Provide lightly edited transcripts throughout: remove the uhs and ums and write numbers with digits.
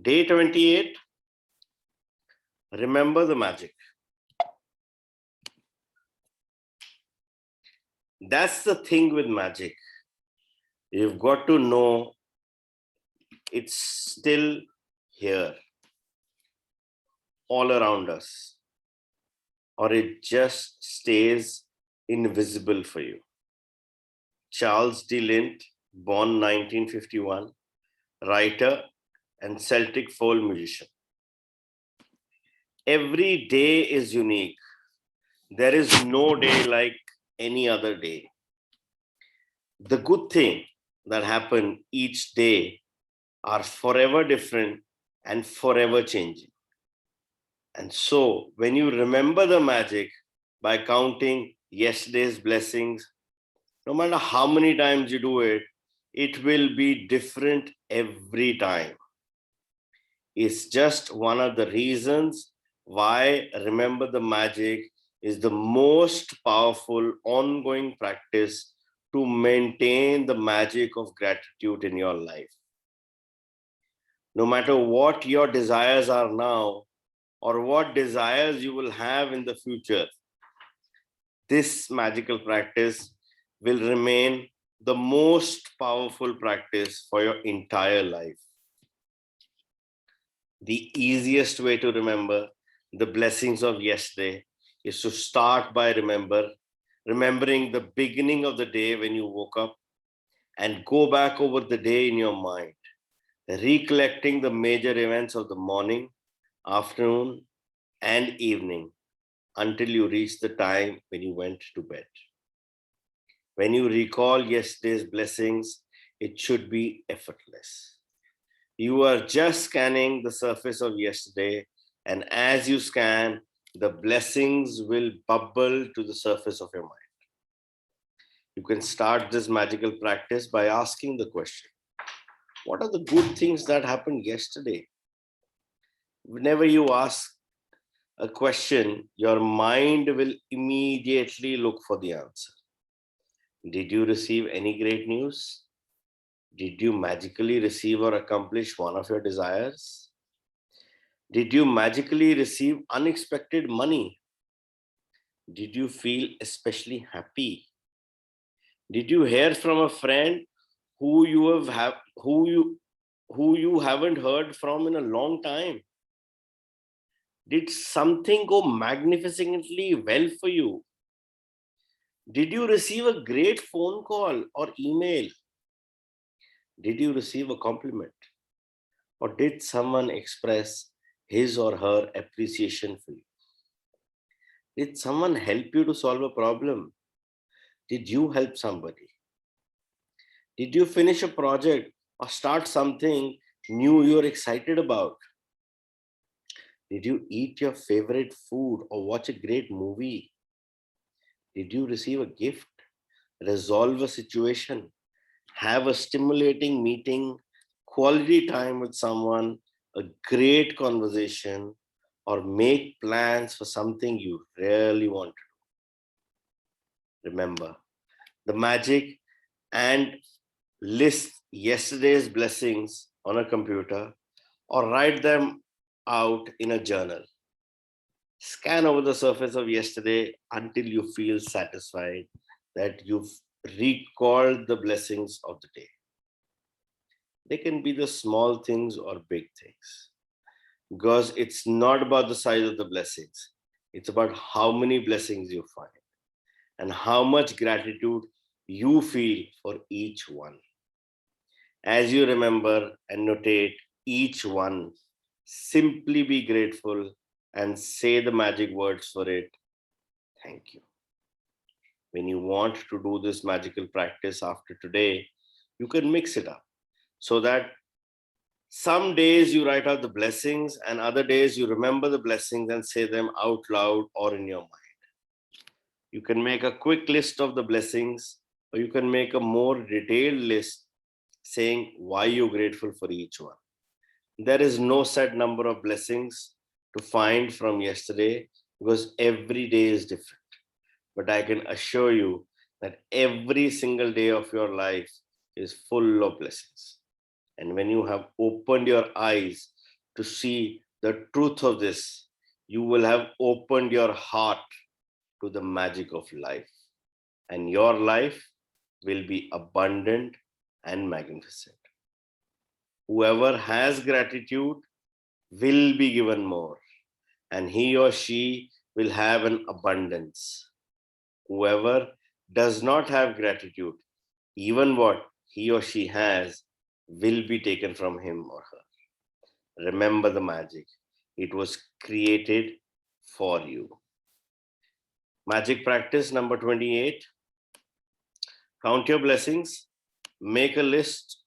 Day 28, remember the magic. That's the thing with magic. You've got to know it's still here, all around us, or it just stays invisible for you. Charles D. Lint, born 1951, writer and Celtic folk musician. Every day is unique. There is no day like any other day. The good thing that happen each day are forever different and forever changing. And so, when you remember the magic by counting yesterday's blessings, no matter how many times you do it, it will be different every time. It's just one of the reasons why remember the magic is the most powerful ongoing practice to maintain the magic of gratitude in your life. No matter what your desires are now or what desires you will have in the future, this magical practice will remain the most powerful practice for your entire life. The easiest way to remember the blessings of yesterday is to start by remembering the beginning of the day when you woke up and go back over the day in your mind, recollecting the major events of the morning, afternoon, and evening until you reach the time when you went to bed. When you recall yesterday's blessings, it should be effortless. You are just scanning the surface of yesterday, and as you scan, the blessings will bubble to the surface of your mind. You can start this magical practice by asking the question, what are the good things that happened yesterday? Whenever you ask a question, your mind will immediately look for the answer. Did you receive any great news? Did you magically receive or accomplish one of your desires? Did you magically receive unexpected money? Did you feel especially happy? Did you hear from a friend who you haven't heard from in a long time? Did something go magnificently well for you? Did you receive a great phone call or email? Did you receive a compliment? Or did someone express his or her appreciation for you? Did someone help you to solve a problem? Did you help somebody? Did you finish a project or start something new you're excited about? Did you eat your favorite food or watch a great movie? Did you receive a gift, resolve a situation, have a stimulating meeting, quality time with someone, a great conversation, or make plans for something you really want to do? Remember the magic and list yesterday's blessings on a computer or write them out in a journal. Scan over the surface of yesterday until you feel satisfied that you've recalled the blessings of the day. They can be the small things or big things because it's not about the size of the blessings. It's about how many blessings you find and how much gratitude you feel for each one. As you remember and notate each one, simply be grateful and say the magic words for it. Thank you. When you want to do this magical practice after today, you can mix it up so that some days you write out the blessings and other days you remember the blessings and say them out loud or in your mind. You can make a quick list of the blessings or you can make a more detailed list saying why you're grateful for each one. There is no set number of blessings to find from yesterday because every day is different. But I can assure you that every single day of your life is full of blessings. And when you have opened your eyes to see the truth of this, you will have opened your heart to the magic of life, and your life will be abundant and magnificent. Whoever has gratitude will be given more, and he or she will have an abundance. Whoever does not have gratitude, even what he or she has will be taken from him or her. Remember the magic. It was created for you. Magic practice number 28. Count your blessings. Make a list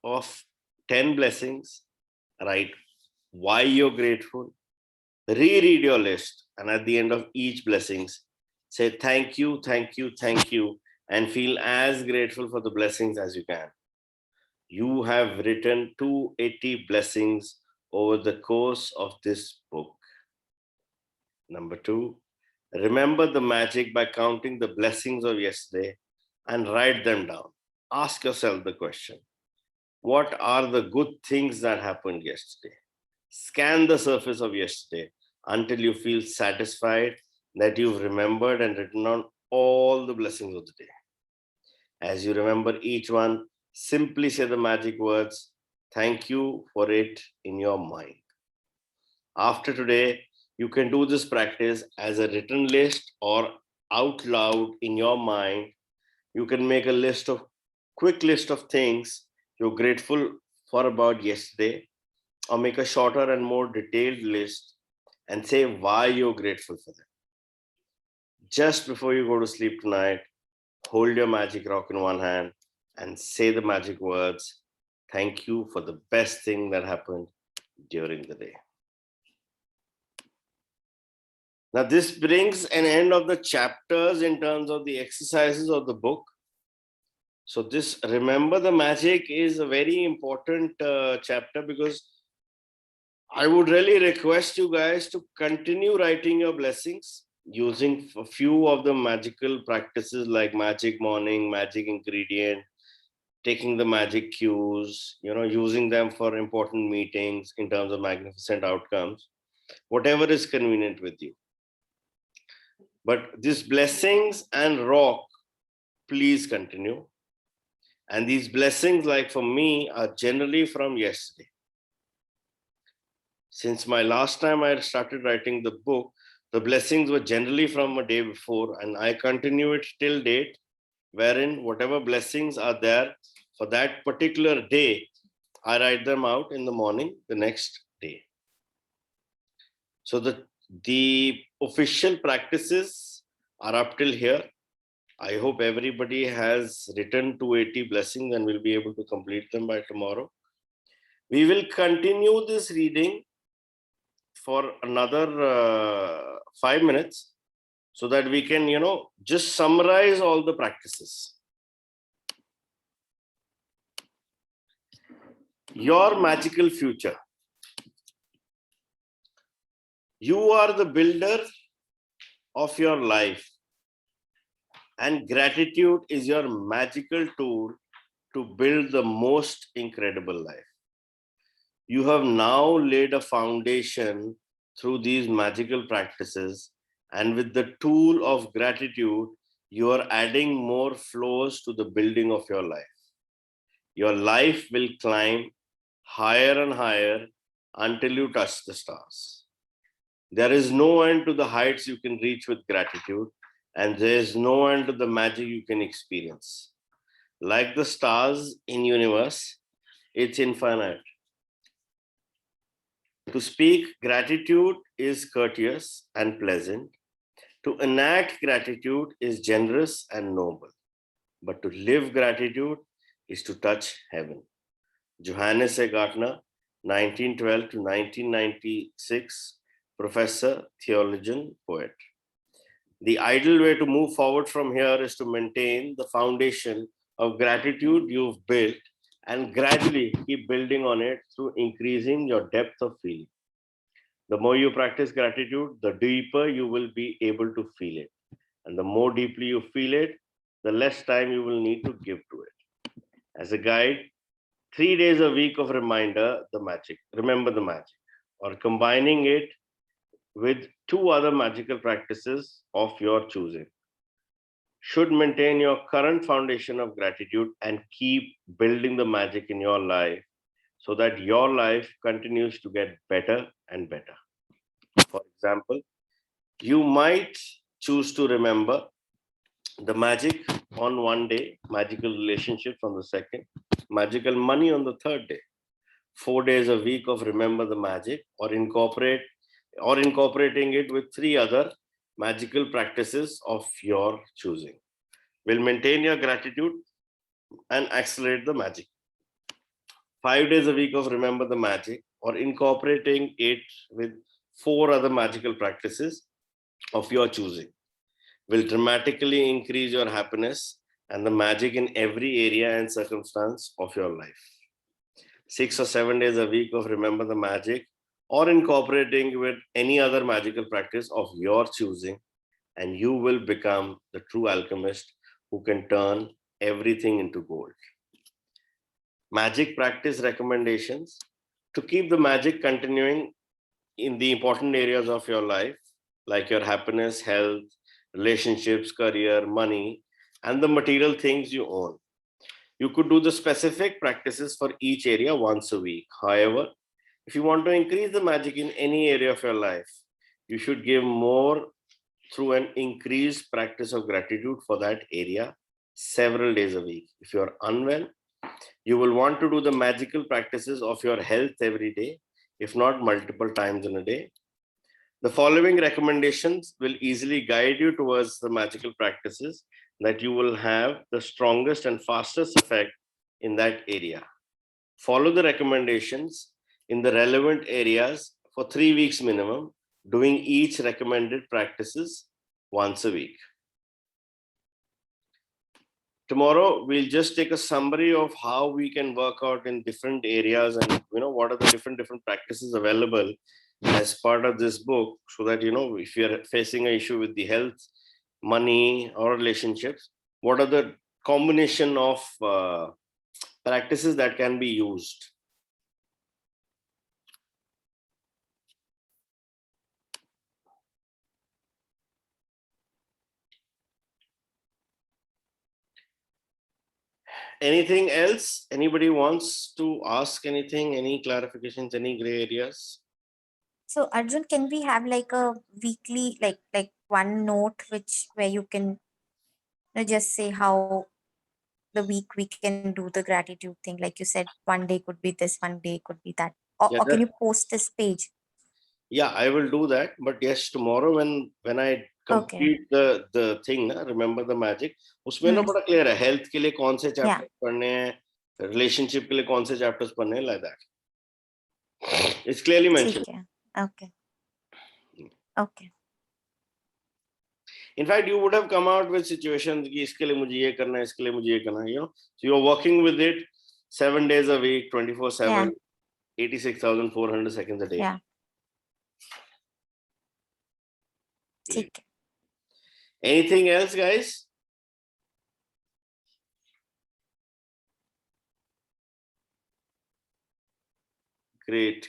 of 10 blessings. Write why you're grateful. Reread your list, and at the end of each blessings, say thank you, thank you, thank you, and feel as grateful for the blessings as you can. You have written 280 blessings over the course of this book. Number 2, remember the magic by counting the blessings of yesterday and write them down. Ask yourself the question, what are the good things that happened yesterday? Scan the surface of yesterday until you feel satisfied that you've remembered and written on all the blessings of the day. As you remember each one, simply say the magic words, thank you for it in your mind. After today, you can do this practice as a written list or out loud in your mind. You can make a quick list of things you're grateful for about yesterday, or make a shorter and more detailed list and say why you're grateful for them. Just before you go to sleep tonight, hold your magic rock in one hand and say the magic words, thank you for the best thing that happened during the day. Now, this brings an end of the chapters in terms of the exercises of the book. So this remember the magic is a very important chapter, because I would really request you guys to continue writing your blessings using a few of the magical practices like magic morning, magic ingredient, taking the magic cues, using them for important meetings in terms of magnificent outcomes, whatever is convenient with you. But these blessings and rock, please continue. And these blessings, like for me, are generally from yesterday. Since my last time I started writing the book, the blessings were generally from a day before, and I continue it till date, wherein whatever blessings are there for that particular day, I write them out in the morning the next day. So the official practices are up till here. I hope everybody has written 280 blessings and will be able to complete them by tomorrow. We will continue this reading for another 5 minutes so that we can, just summarize all the practices. Your magical future. You are the builder of your life, and gratitude is your magical tool to build the most incredible life. You have now laid a foundation through these magical practices, and with the tool of gratitude, you are adding more floors to the building of your life. Your life will climb higher and higher until you touch the stars. There is no end to the heights you can reach with gratitude, and there is no end to the magic you can experience. Like the stars in universe, it's infinite. To speak gratitude is courteous and pleasant. To enact gratitude is generous and noble. But to live gratitude is to touch heaven. Johannes A. Gartner, 1912 to 1996, professor, theologian, poet. The ideal way to move forward from here is to maintain the foundation of gratitude you've built and gradually keep building on it through increasing your depth of feeling. The more you practice gratitude, the deeper you will be able to feel it. And the more deeply you feel it, the less time you will need to give to it. As a guide, 3 days a week of remember the magic, or combining it with 2 other magical practices of your choosing. Should maintain your current foundation of gratitude and keep building the magic in your life so that your life continues to get better and better. For example, you might choose to remember the magic on one day, magical relationships on the second, magical money on the third day. 4 days a week of remember the magic, or incorporating it with 3 other magical practices of your choosing will maintain your gratitude and accelerate the magic. 5 days a week of remember the magic, or incorporating it with 4 other magical practices of your choosing will dramatically increase your happiness and the magic in every area and circumstance of your life. 6 or 7 days a week of remember the magic, or incorporating with any other magical practice of your choosing, and you will become the true alchemist who can turn everything into gold. Magic practice recommendations to keep the magic continuing in the important areas of your life, like your happiness, health, relationships, career, money, and the material things you own. You could do the specific practices for each area once a week. However, if you want to increase the magic in any area of your life, you should give more through an increased practice of gratitude for that area several days a week. If you're unwell, you will want to do the magical practices of your health every day, if not multiple times in a day. The following recommendations will easily guide you towards the magical practices that you will have the strongest and fastest effect in that area. Follow the recommendations in the relevant areas for 3 weeks minimum, doing each recommended practices once a week. Tomorrow, we'll just take a summary of how we can work out in different areas, and what are the different practices available as part of this book, so that if you're facing an issue with the health, money, or relationships, what are the combination of practices that can be used. Anything else? Anybody wants to ask anything? Any clarifications? Any gray areas? So Arjun, can we have like a weekly, like one note where you can just say how the week we can do the gratitude thing? Like you said, one day could be this, one day could be that. Yeah, Or can you post this page? Yeah, I will do that. But yes, tomorrow when I Okay. complete the thing, remember the magic, उसमें ना Hmm. बड़ा clear है health के लिए कौन से Yeah. chapters पढ़ने हैं, relationship के लिए कौन से chapters पढ़ने हैं, like that. It's clearly mentioned. ठीक है. Okay. Okay. In fact, you would have come out with situations कि इसके लिए मुझे ये करना है, इसके लिए मुझे ये करना है, So you're working with it 7 days a week, 24/7, 86,400 seconds a day. Yeah. Great. ठीक है. Anything else, guys? Great.